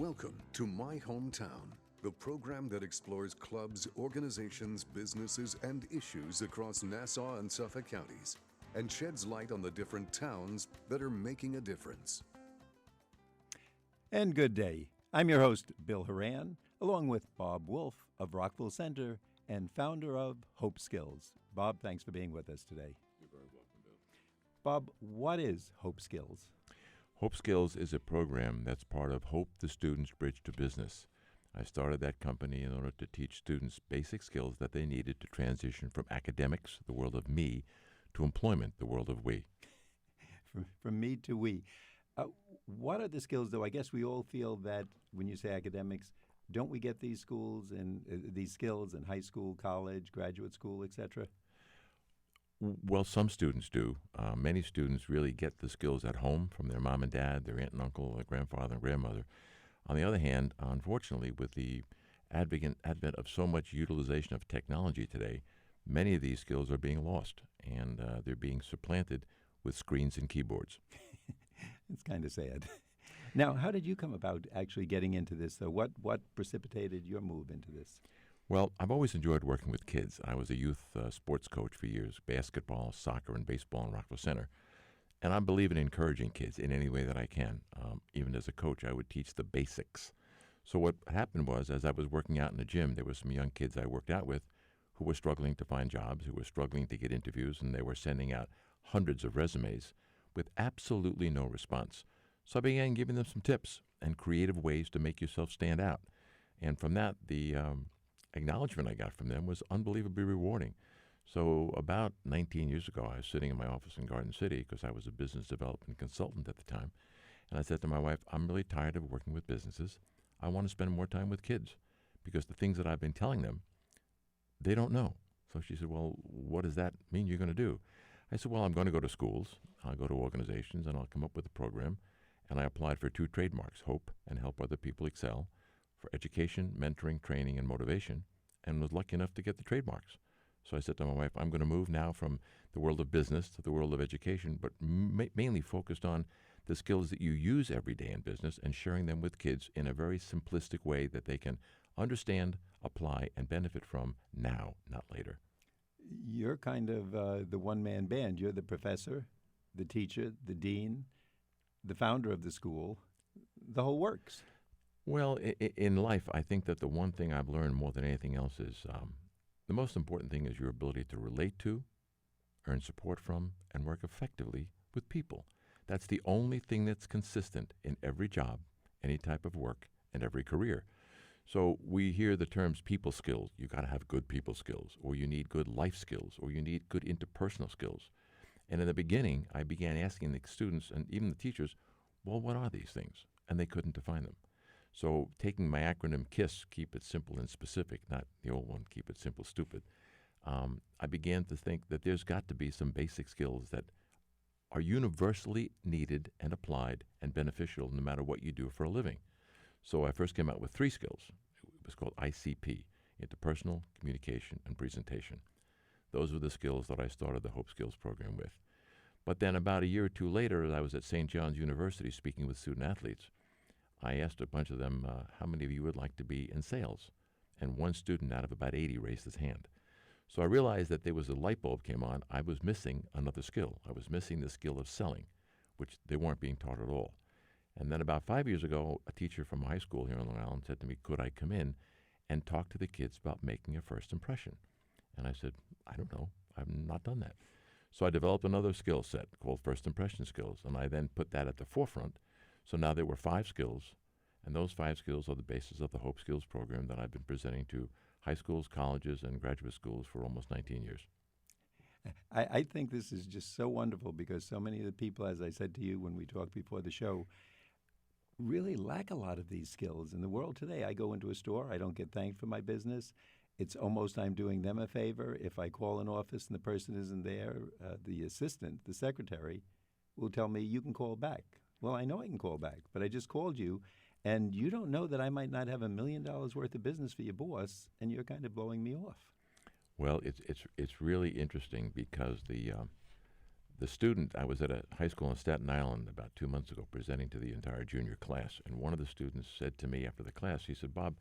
Welcome to My Hometown, the program that explores clubs, organizations, businesses, and issues across Nassau and Suffolk counties and sheds light on the different towns that are making a difference. And good day. I'm your host, Bill Horan, along with Bob Wolf of Rockville Center and founder of Hope Skills. Bob, thanks for being with us today. You're very welcome, Bill. Bob, what is Hope Skills? Hope Skills is a program that's part of Hope, the Student's Bridge to Business. I started that company in order to teach students basic skills that they needed to transition from academics, the world of me, to employment, the world of we. From me to we. What are the skills, though? I guess we all feel that when you say academics, don't we get these schools and these skills in high school, college, graduate school, etc.? Well, some students do. Many students really get the skills at home from their mom and dad, their aunt and uncle, their grandfather and grandmother. On the other hand, unfortunately, with the advent of so much utilization of technology today, many of these skills are being lost, and they're being supplanted with screens and keyboards. It's kind of sad. Now, how did you come about actually getting into this, though? What precipitated your move into this? Well, I've always enjoyed working with kids. I was a youth sports coach for years, basketball, soccer, and baseball in Rockville Center. And I believe in encouraging kids in any way that I can. Even as a coach, I would teach the basics. So what happened was, as I was working out in the gym, there were some young kids I worked out with who were struggling to find jobs, who were struggling to get interviews, and they were sending out hundreds of resumes with absolutely no response. So I began giving them some tips and creative ways to make yourself stand out. And from that, the acknowledgement I got from them was unbelievably rewarding. So about 19 years ago, I was sitting in my office in Garden City because I was a business development consultant at the time. And I said to my wife, I'm really tired of working with businesses. I want to spend more time with kids because the things that I've been telling them, they don't know. So she said, well, what does that mean you're going to do? I said, well, I'm going to go to schools, I'll go to organizations, and I'll come up with a program. And I applied for 2 trademarks, Hope and Help Other People Excel, for education, mentoring, training, and motivation, and was lucky enough to get the trademarks. So I said to my wife, I'm going to move now from the world of business to the world of education, but mainly focused on the skills that you use every day in business and sharing them with kids in a very simplistic way that they can understand, apply, and benefit from now, not later. You're kind of the one-man band. You're the professor, the teacher, the dean, the founder of the school, the whole works. Well, in life, I think that the one thing I've learned more than anything else is the most important thing is your ability to relate to, earn support from, and work effectively with people. That's the only thing that's consistent in every job, any type of work, and every career. So we hear the terms people skills. You got to have good people skills, or you need good life skills, or you need good interpersonal skills. And in the beginning, I began asking the students and even the teachers, well, what are these things? And they couldn't define them. So taking my acronym KISS, keep it simple and specific, not the old one, keep it simple, stupid, I began to think that there's got to be some basic skills that are universally needed and applied and beneficial no matter what you do for a living. So I first came out with 3 skills. It was called ICP, Interpersonal, Communication, and Presentation. Those were the skills that I started the Hope Skills program with. But then about a year or 2 later, I was at St. John's University speaking with student athletes. I asked a bunch of them, how many of you would like to be in sales? And one student out of about 80 raised his hand. So I realized that there was a light bulb came on. I was missing another skill. I was missing the skill of selling, which they weren't being taught at all. And then about 5 years ago, a teacher from high school here in Long Island said to me, could I come in and talk to the kids about making a first impression? And I said, I don't know. I've not done that. So I developed another skill set called first impression skills, and I then put that at the forefront. So now there were 5 skills, and those 5 skills are the basis of the Hope Skills program that I've been presenting to high schools, colleges, and graduate schools for almost 19 years. I think this is just so wonderful because so many of the people, as I said to you when we talked before the show, really lack a lot of these skills. In the world today, I go into a store, I don't get thanked for my business. It's almost I'm doing them a favor. If I call an office and the person isn't there, the assistant, the secretary, will tell me, you can call back. Well, I know I can call back, but I just called you, and you don't know that I might not have $1 million worth of business for your boss, and you're kind of blowing me off. Well, it's really interesting because the the student, I was at a high school in Staten Island about 2 months ago presenting to the entire junior class, and one of the students said to me after the class, he said, "Bob,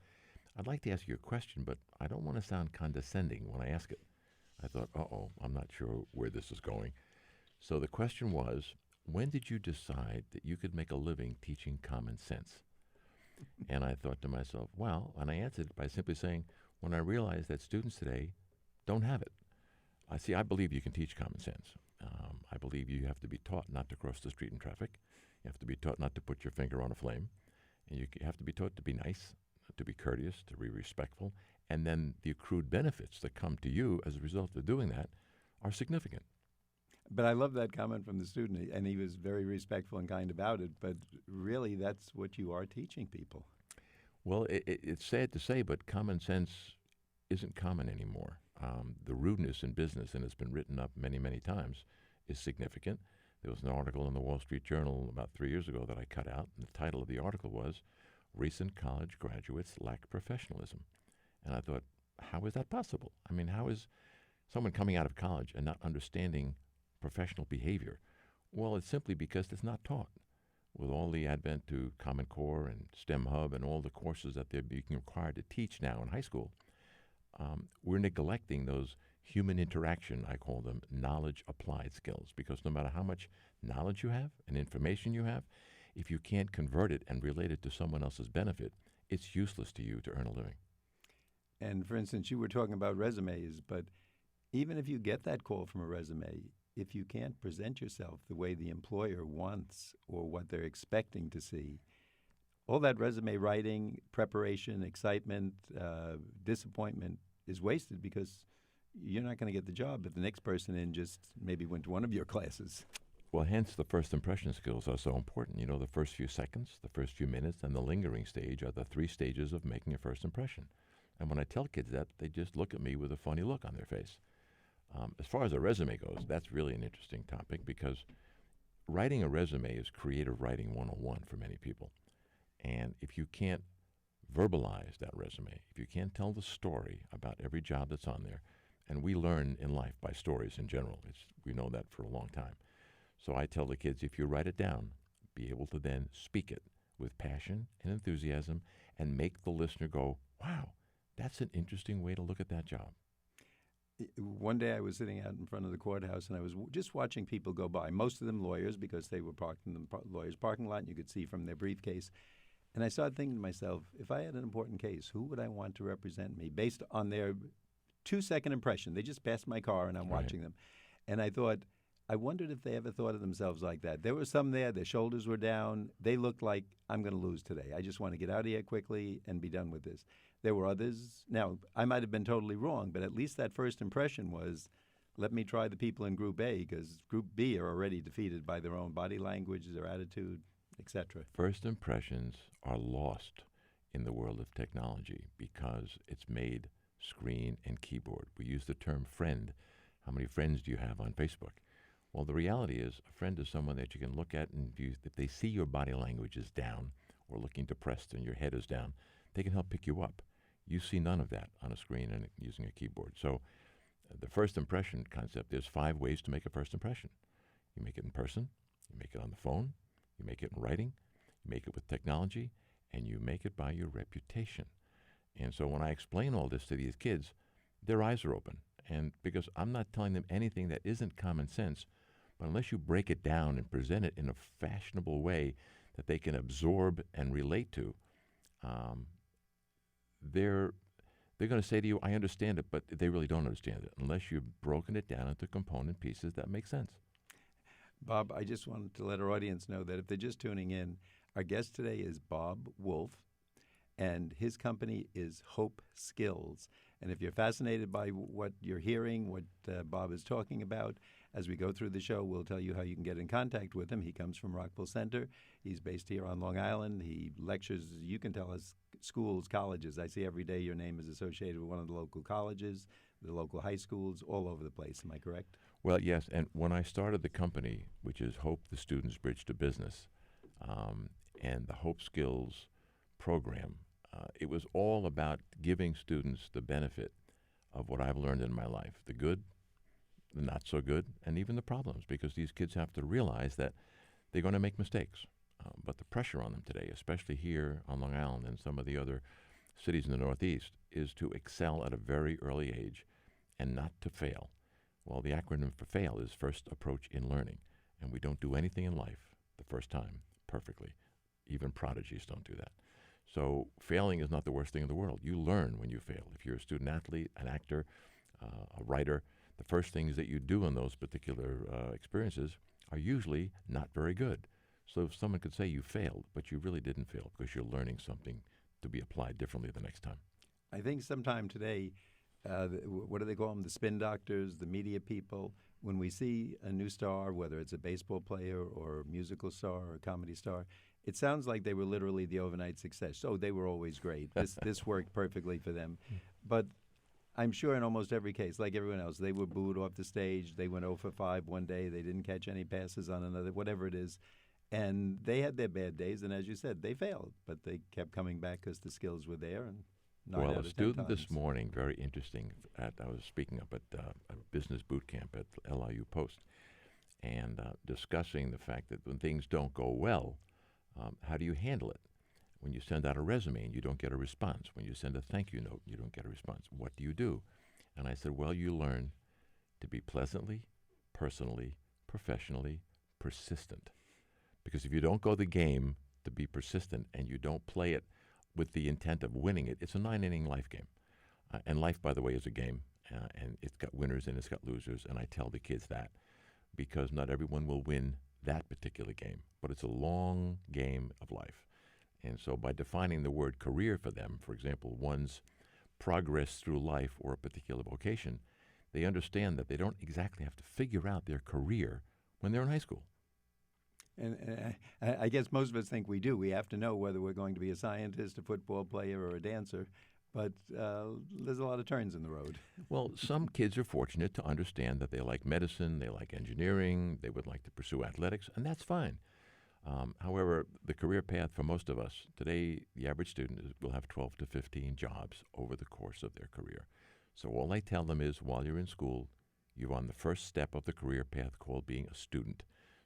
I'd like to ask you a question, but I don't want to sound condescending when I ask it." I thought, uh-oh, I'm not sure where this is going. So the question was, when did you decide that you could make a living teaching common sense? And I thought to myself, well, and I answered by simply saying, when I realized that students today don't have it. I believe you can teach common sense. I believe you have to be taught not to cross the street in traffic. You have to be taught not to put your finger on a flame. And you have to be taught to be nice, to be courteous, to be respectful. And then the accrued benefits that come to you as a result of doing that are significant. But I love that comment from the student, and he was very respectful and kind about it. But really, that's what you are teaching people. Well, it's sad to say, but common sense isn't common anymore. The rudeness in business, and it's been written up many, many times, is significant. There was an article in the Wall Street Journal about 3 years ago that I cut out, and the title of the article was, "Recent College Graduates Lack Professionalism." And I thought, how is that possible? I mean, how is someone coming out of college and not understanding professional behavior? Well, it's simply because it's not taught. With all the advent to Common Core and STEM Hub and all the courses that they're being required to teach now in high school, we're neglecting those human interaction, I call them knowledge applied skills, because no matter how much knowledge you have and information you have, if you can't convert it and relate it to someone else's benefit, it's useless to you to earn a living. And for instance, you were talking about resumes, but even if you get that call from a resume, if you can't present yourself the way the employer wants or what they're expecting to see, all that resume writing, preparation, excitement, disappointment is wasted, because you're not going to get the job if the next person in just maybe went to one of your classes. Well, hence the first impression skills are so important. You know, the first few seconds, the first few minutes, and the lingering stage are the 3 stages of making a first impression. And when I tell kids that, they just look at me with a funny look on their face. As far as a resume goes, that's really an interesting topic, because writing a resume is creative writing 101 for many people. And if you can't verbalize that resume, if you can't tell the story about every job that's on there, and we learn in life by stories in general. We know that for a long time. So I tell the kids, if you write it down, be able to then speak it with passion and enthusiasm and make the listener go, wow, that's an interesting way to look at that job. One day I was sitting out in front of the courthouse, and I was just watching people go by, most of them lawyers, because they were parked in the lawyer's parking lot, and you could see from their briefcase. And I started thinking to myself, if I had an important case, who would I want to represent me based on their 2-second impression? They just passed my car, and I'm watching them. And I thought, I wondered if they ever thought of themselves like that. There were some there, their shoulders were down. They looked like, I'm going to lose today. I just want to get out of here quickly and be done with this. There were others. Now, I might have been totally wrong, but at least that first impression was, let me try the people in Group A, because Group B are already defeated by their own body language, their attitude, etc. First impressions are lost in the world of technology because it's made screen and keyboard. We use the term friend. How many friends do you have on Facebook? Well, the reality is a friend is someone that you can look at, and if they see your body language is down or looking depressed and your head is down, they can help pick you up. You see none of that on a screen and using a keyboard. So the first impression concept, there's 5 ways to make a first impression. You make it in person, you make it on the phone, you make it in writing, you make it with technology, and you make it by your reputation. And so when I explain all this to these kids, their eyes are open. And because I'm not telling them anything that isn't common sense, but unless you break it down and present it in a fashionable way that they can absorb and relate to, they're going to say to you, I understand it, but they really don't understand it unless you've broken it down into component pieces that make sense. Bob, I just wanted to let our audience know that if they're just tuning in, our guest today is Bob Wolf, and his company is Hope Skills. And if you're fascinated by what you're hearing, what Bob is talking about, as we go through the show, we'll tell you how you can get in contact with him. He comes from Rockville Center. He's based here on Long Island. He lectures, you can tell us, schools, colleges. I see every day your name is associated with one of the local colleges, the local high schools, all over the place. Am I correct? Well, yes. And when I started the company, which is Hope, the Student's Bridge to Business, and the Hope Skills program, it was all about giving students the benefit of what I've learned in my life, the good, the not so good, and even the problems, because these kids have to realize that they're going to make mistakes. But the pressure on them today, especially here on Long Island and some of the other cities in the Northeast, is to excel at a very early age and not to fail. Well, the acronym for FAIL is First Approach in Learning, and we don't do anything in life the first time perfectly. Even prodigies don't do that. So failing is not the worst thing in the world. You learn when you fail. If you're a student athlete, an actor, a writer, the first things that you do in those particular experiences are usually not very good. So if someone could say you failed, but you really didn't fail because you're learning something to be applied differently the next time. I think sometime today, what do they call them? The spin doctors, the media people. When we see a new star, whether it's a baseball player or a musical star or a comedy star, it sounds like they were literally the overnight success. Oh, they were always great. This worked perfectly for them. But I'm sure in almost every case, like everyone else, they were booed off the stage. They went 0 for 5 one day. They didn't catch any passes on another, whatever it is. And they had their bad days, and as you said, they failed. But they kept coming back because the skills were there. And 9 out Well, of a 10 student times. this morning, very interesting, I was speaking up at a business boot camp at LIU Post, and discussing the fact that when things don't go well, how do you handle it? When you send out a resume and you don't get a response, when you send a thank you note, you don't get a response, what do you do? And I said, well, you learn to be pleasantly, personally, professionally persistent. Because if you don't go the game to be persistent and you don't play it with the intent of winning it, it's a 9-inning life game. And life, by the way, is a game, and it's got winners and it's got losers, and I tell the kids that because not everyone will win that particular game, but it's a long game of life. And so by defining the word career for them, for example, one's progress through life or a particular vocation, they understand that they don't exactly have to figure out their career when they're in high school. And I guess most of us think we do. We have to know whether we're going to be a scientist, a football player, or a dancer. But there's a lot of turns in the road. Well, some kids are fortunate to understand that they like medicine, they like engineering, they would like to pursue athletics, and that's fine. However, the career path for most of us, today the average student will have 12 to 15 jobs over the course of their career. So all I tell them is while you're in school, you're on the first step of the career path called being a student.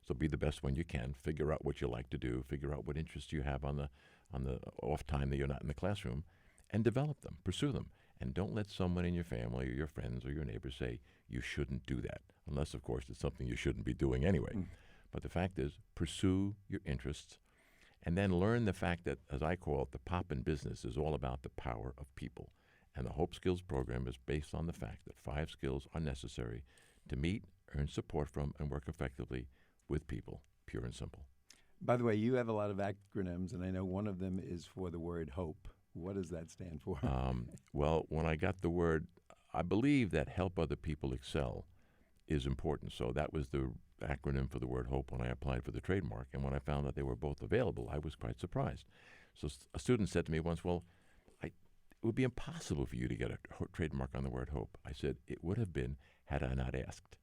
So be the best one you can. Figure out what you like to do. Figure out what interests you have on the off time that you're not in the classroom, and develop them. Pursue them. And don't let someone in your family or your friends or your neighbors say you shouldn't do that, unless, of course, it's something you shouldn't be doing anyway. But the fact is, pursue your interests, and then learn the fact that, as I call it, the pop in business is all about the power of people. And the Hope Skills program is based on the fact that 5 skills are necessary to meet, earn support from, and work effectively with people, pure and simple. By the way, you have a lot of acronyms, and I know one of them is for the word hope. What does that stand for? Well, when I got the word, I believe that help other people excel is important. So that was the acronym for the word hope when I applied for the trademark. And when I found that they were both available, I was quite surprised. So a student said to me once, well, it would be impossible for you to get a trademark on the word hope. I said, it would have been had I not asked.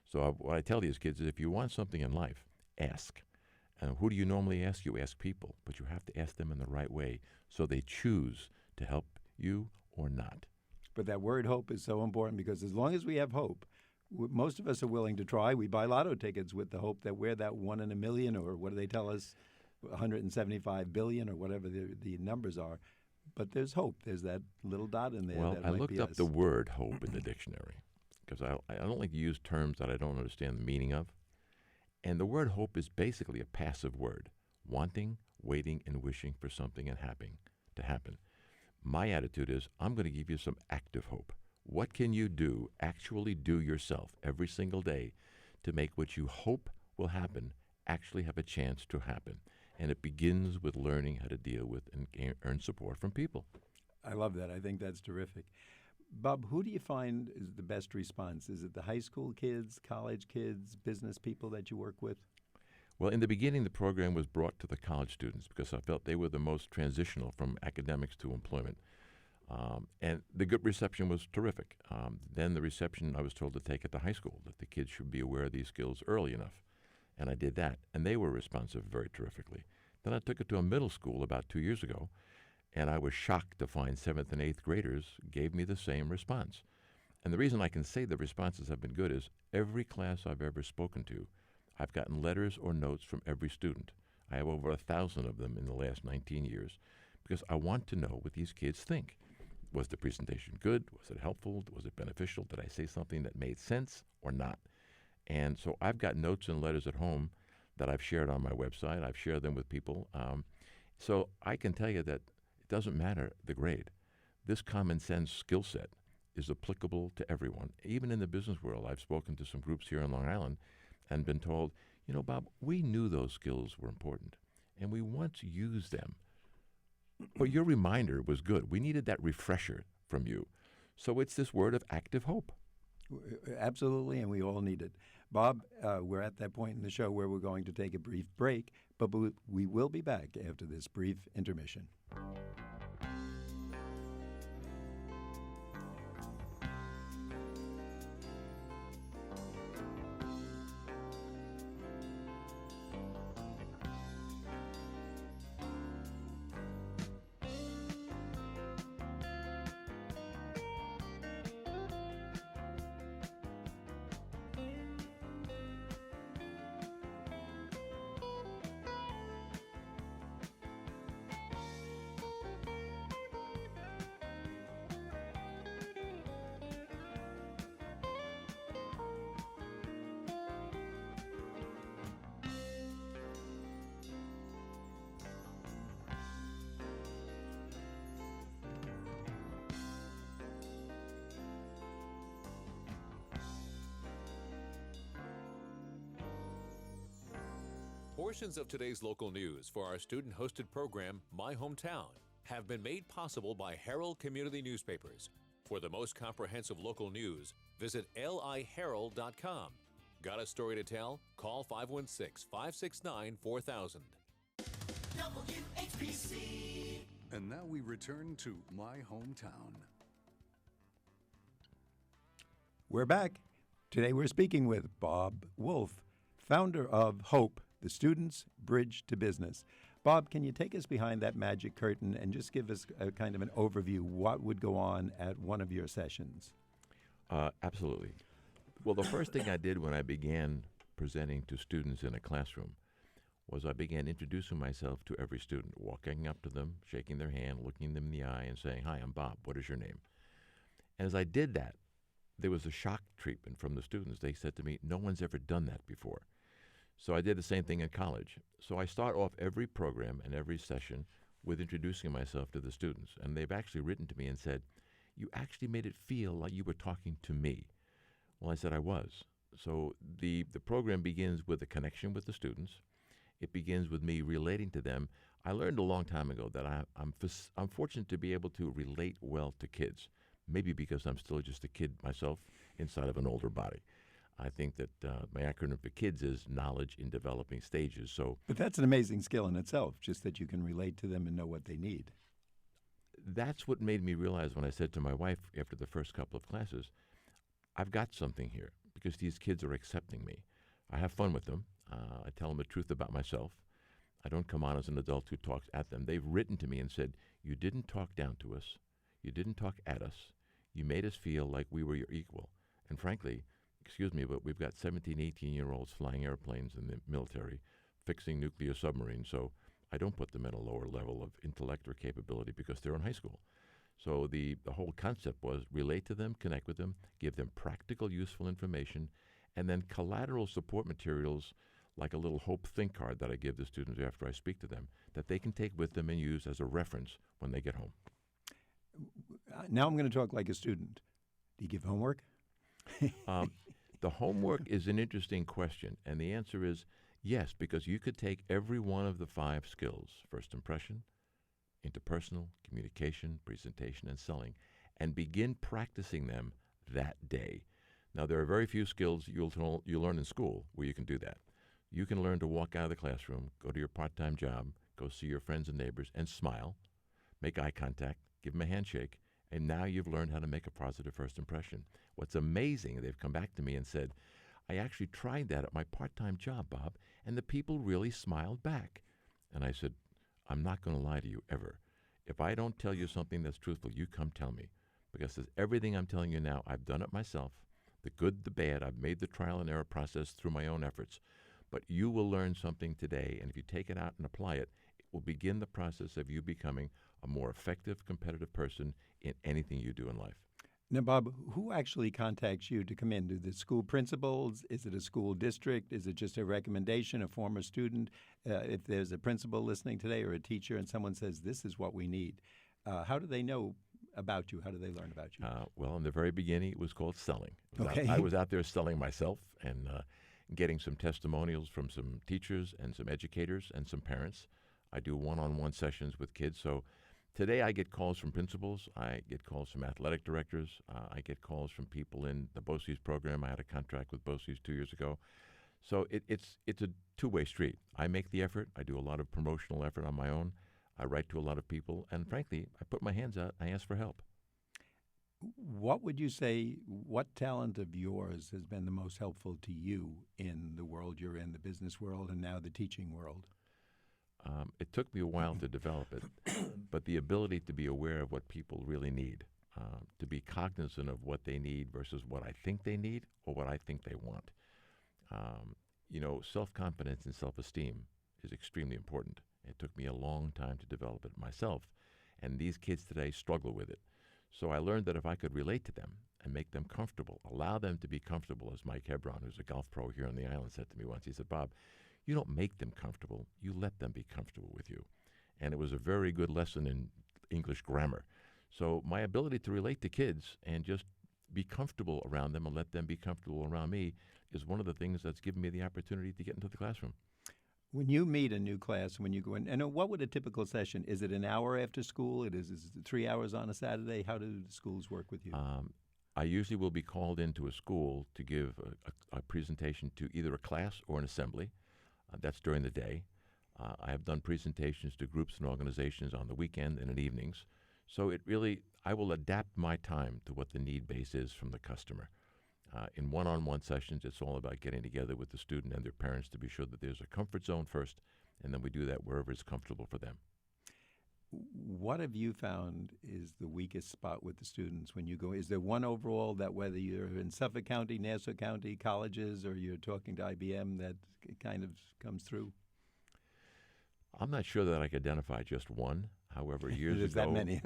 So what I tell these kids is if you want something in life, ask. And who do you normally ask? You ask people, but you have to ask them in the right way so they choose to help you or not. But that word hope is so important because as long as we have hope, most of us are willing to try. We buy lotto tickets with the hope that we're that 1 in a million, or what do they tell us, 175 billion or whatever the numbers are. But there's hope. There's that little dot in there. Well, that I might looked be up us. the word hope in the dictionary because I don't like to use terms that I don't understand the meaning of. And the word hope is basically a passive word, wanting, waiting, and wishing for something to happen. My attitude is I'm going to give you some active hope. What can you do, actually do yourself every single day to make what you hope will happen actually have a chance to happen? And it begins with learning how to deal with and earn support from people. I love that. I think that's terrific. Bob, who do you find is the best response? Is it the high school kids, college kids, business people that you work with? Well, in the beginning, the program was brought to the college students because I felt they were the most transitional from academics to employment. And the good reception was terrific. Then the reception I was told to take at the high school, that the kids should be aware of these skills early enough. And I did that, and they were responsive very terrifically. Then I took it to a middle school about 2 years ago, and I was shocked to find 7th and 8th graders gave me the same response. And the reason I can say the responses have been good is every class I've ever spoken to, I've gotten letters or notes from every student. I have over 1,000 of them in the last 19 years because I want to know what these kids think. Was the presentation good? Was it helpful? Was it beneficial? Did I say something that made sense or not? And so I've got notes and letters at home that I've shared on my website. I've shared them with people. So I can tell you that it doesn't matter the grade. This common sense skill set is applicable to everyone. Even in the business world, I've spoken to some groups here on Long Island and been told, you know, Bob, we knew those skills were important, and we once used them. But your reminder was good. We needed that refresher from you. So it's this word of active hope. Absolutely, and we all need it. Bob, we're at that point in the show where we're going to take a brief break, but we will be back after this brief intermission. Portions of today's local news for our student-hosted program, My Hometown, have been made possible by Herald Community Newspapers. For the most comprehensive local news, visit liherald.com. Got a story to tell? Call 516-569-4000. WHPC. And now we return to My Hometown. We're back. Today we're speaking with Bob Wolf, founder of HOPE, the Students' Bridge to Business. Bob, can you take us behind that magic curtain and just give us a kind of an overview what would go on at one of your sessions? Absolutely. Well, the first thing I did when I began presenting to students in a classroom was I began introducing myself to every student, walking up to them, shaking their hand, looking them in the eye, and saying, "Hi, I'm Bob. What is your name?" And as I did that, there was a shock treatment from the students. They said to me, "No one's ever done that before." So I did the same thing in college. So I start off every program and every session with introducing myself to the students. And they've actually written to me and said, "You actually made it feel like you were talking to me." Well, I said I was. So the program begins with a connection with the students. It begins with me relating to them. I learned a long time ago that I'm fortunate to be able to relate well to kids, maybe because I'm still just a kid myself inside of an older body. I think that my acronym for KIDS is Knowledge in Developing Stages. So, But that's an amazing skill in itself, just that you can relate to them and know what they need. that's what made me realize when I said to my wife after the first couple of classes, I've got something here because these kids are accepting me. I have fun with them. I tell them the truth about myself. I don't come on as an adult who talks at them. They've written to me and said, "You didn't talk down to us. You didn't talk at us. You made us feel like we were your equal." And frankly, excuse me, but we've got 17, 18-year-olds flying airplanes in the military, fixing nuclear submarines. So I don't put them at a lower level of intellect or capability because they're in high school. So the whole concept was relate to them, connect with them, give them practical, useful information, and then collateral support materials like a little Hope Think card that I give the students after I speak to them that they can take with them and use as a reference when they get home. Now I'm going to talk like a student. Do you give homework? The homework is an interesting question, and the answer is yes, because you could take every one of the 5 skills, first impression, interpersonal, communication, presentation, and selling, and begin practicing them that day. Now, there are very few skills you learn in school where you can do that. You can learn to walk out of the classroom, go to your part-time job, go see your friends and neighbors, and smile, make eye contact, give them a handshake, and now you've learned how to make a positive first impression. What's amazing, they've come back to me and said, "I actually tried that at my part-time job, Bob, and the people really smiled back." And I said, "I'm not going to lie to you ever. If I don't tell you something that's truthful, you come tell me, because everything I'm telling you now, I've done it myself. The good, the bad, I've made the trial and error process through my own efforts. But you will learn something today, and if you take it out and apply it, it will begin the process of you becoming a more effective, competitive person in anything you do in life. Now, Bob, who actually contacts you to come in? Do the school principals? Is it a school district? Is it just a recommendation, a former student? If there's a principal listening today or a teacher and someone says, this is what we need, how do they know about you? How do they learn about you? Well, in the very beginning, it was called selling. Okay. I was out there selling myself and getting some testimonials from some teachers and some educators and some parents. I do one-on-one sessions with kids. So today I get calls from principals. I get calls from athletic directors. I get calls from people in the BOCES program. I had a contract with BOCES 2 years ago. So it's a two-way street. I make the effort. I do a lot of promotional effort on my own. I write to a lot of people. And frankly, I put my hands out. I ask for help. What would you say, what talent of yours has been the most helpful to you in the world you're in, the business world and now the teaching world? It took me a while to develop it, but the ability to be aware of what people really need, to be cognizant of what they need versus what I think they need or what I think they want. Self-confidence and self-esteem is extremely important. It took me a long time to develop it myself, and these kids today struggle with it. So I learned that if I could relate to them and make them comfortable, allow them to be comfortable, as Mike Hebron, who's a golf pro here on the island, said to me once. He said, Bob, you don't make them comfortable, you let them be comfortable with you. And it was a very good lesson in English grammar. So my ability to relate to kids and just be comfortable around them and let them be comfortable around me is one of the things that's given me the opportunity to get into the classroom. When you meet a new class, when you go in, and what would a typical session? Is it an hour after school? Is it 3 hours on a Saturday? How do the schools work with you? I usually will be called into a school to give a presentation to either a class or an assembly. That's during the day. I have done presentations to groups and organizations on the weekend and in evenings. So I will adapt my time to what the need base is from the customer. In one-on-one sessions, it's all about getting together with the student and their parents to be sure that there's a comfort zone first, and then we do that wherever it's comfortable for them. What have you found is the weakest spot with the students when you go? Is there one overall that whether you're in Suffolk County, Nassau County colleges, or you're talking to IBM that kind of comes through? I'm not sure that I can identify just one. However, years ago, there's that many.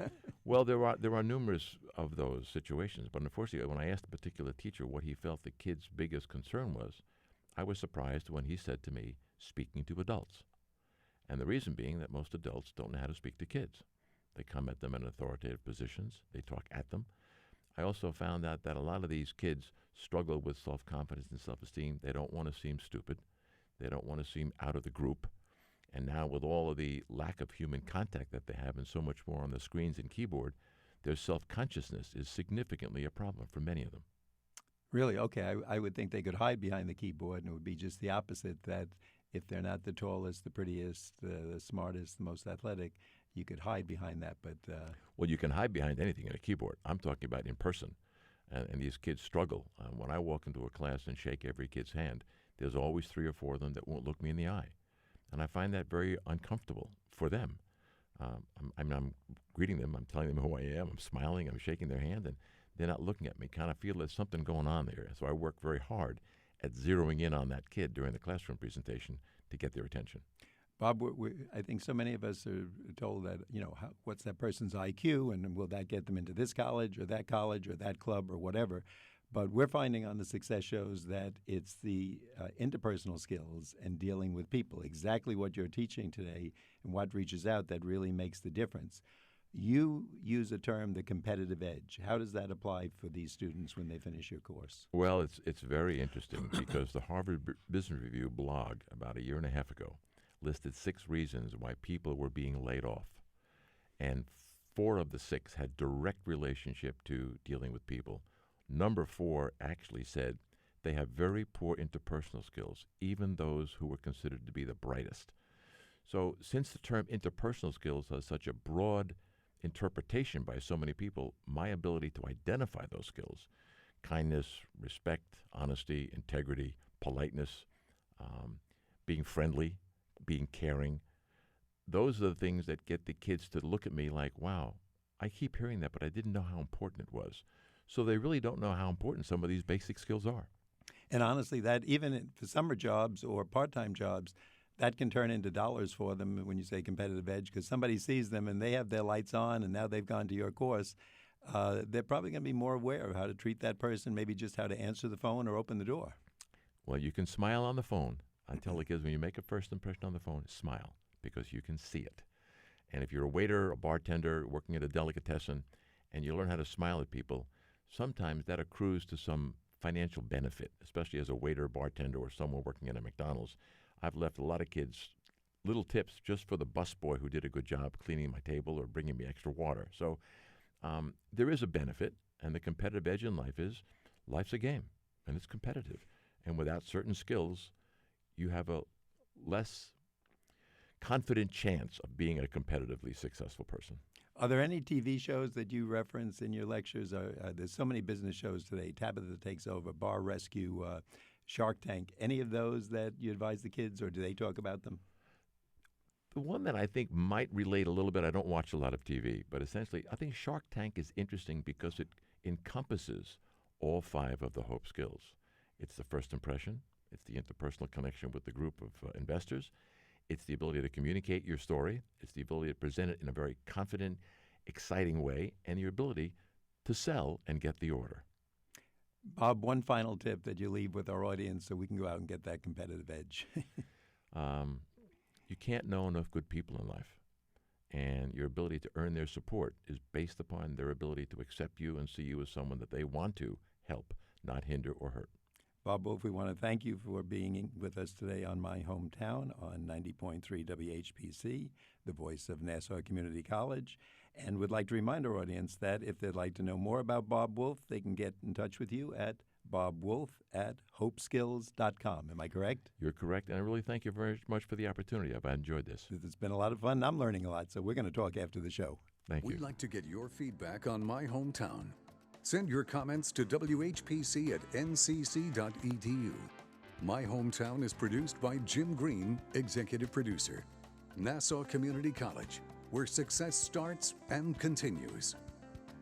Well, there are numerous of those situations. But unfortunately, when I asked a particular teacher what he felt the kid's biggest concern was, I was surprised when he said to me, speaking to adults. And the reason being that most adults don't know how to speak to kids. They come at them in authoritative positions. They talk at them. I also found out that a lot of these kids struggle with self-confidence and self-esteem. They don't want to seem stupid. They don't want to seem out of the group. And now with all of the lack of human contact that they have and so much more on the screens and keyboard, their self-consciousness is significantly a problem for many of them. Really? Okay. I would think they could hide behind the keyboard, and it would be just the opposite, that if they're not the tallest, the prettiest, the smartest, the most athletic, you could hide behind that. But Well, you can hide behind anything in a keyboard. I'm talking about in person. And these kids struggle. When I walk into a class and shake every kid's hand, there's always 3 or 4 of them that won't look me in the eye. And I find that very uncomfortable for them. I'm greeting them. I'm telling them who I am. I'm smiling. I'm shaking their hand. And they're not looking at me. Kind of feel there's something going on there. So I work very hard at zeroing in on that kid during the classroom presentation to get their attention. Bob, I think so many of us are told that, what's that person's IQ, and will that get them into this college or that club or whatever. But we're finding on the success shows that it's the interpersonal skills and dealing with people, exactly what you're teaching today and what reaches out, that really makes the difference. You use a term, the competitive edge. How does that apply for these students when they finish your course? Well, it's very interesting because the Harvard Business Review blog about 1.5 years ago listed 6 reasons why people were being laid off. And 4 of the 6 had direct relationship to dealing with people. Number 4 actually said they have very poor interpersonal skills, even those who were considered to be the brightest. So since the term interpersonal skills has such a broad interpretation by so many people, my ability to identify those skills, kindness, respect, honesty, integrity, politeness, being friendly, being caring, those are the things that get the kids to look at me like, wow, I keep hearing that, but I didn't know how important it was. So they really don't know how important some of these basic skills are. And honestly, that even for summer jobs or part-time jobs, that can turn into dollars for them when you say competitive edge, because somebody sees them and they have their lights on and now they've gone to your course. They're probably going to be more aware of how to treat that person, maybe just how to answer the phone or open the door. Well, you can smile on the phone. I tell the kids, when you make a first impression on the phone, smile, because you can see it. And if you're a waiter, a bartender, working at a delicatessen, and you learn how to smile at people, sometimes that accrues to some financial benefit, especially as a waiter, bartender, or someone working at a McDonald's. I've left a lot of kids little tips just for the busboy who did a good job cleaning my table or bringing me extra water. So there is a benefit, and the competitive edge in life is life's a game, and it's competitive. And without certain skills, you have a less confident chance of being a competitively successful person. Are there any TV shows that you reference in your lectures? There's so many business shows today. Tabitha Takes Over, Bar Rescue, Shark Tank. Any of those that you advise the kids, or do they talk about them? The one that I think might relate a little bit, I don't watch a lot of TV, but essentially I think Shark Tank is interesting because it encompasses all 5 of the Hope skills. It's the first impression. It's the interpersonal connection with the group of investors. It's the ability to communicate your story. It's the ability to present it in a very confident, exciting way, and your ability to sell and get the order. Bob, one final tip that you leave with our audience so we can go out and get that competitive edge. You can't know enough good people in life, and your ability to earn their support is based upon their ability to accept you and see you as someone that they want to help, not hinder or hurt. Bob Wolf, we want to thank you for being with us today on My Hometown on 90.3 WHPC, the voice of Nassau Community College. And would like to remind our audience that if they'd like to know more about Bob Wolf, they can get in touch with you at bobwolf@hopeskills.com. Am I correct? You're correct, and I really thank you very much for the opportunity. I've enjoyed this. It's been a lot of fun. I'm learning a lot, so we're going to talk after the show. Thank you. We'd like to get your feedback on My Hometown. Send your comments to whpc@ncc.edu. My Hometown is produced by Jim Green, executive producer. Nassau Community College, where success starts and continues.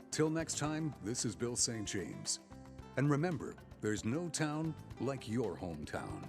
Till next time, this is Bill St. James. And remember, there's no town like your hometown.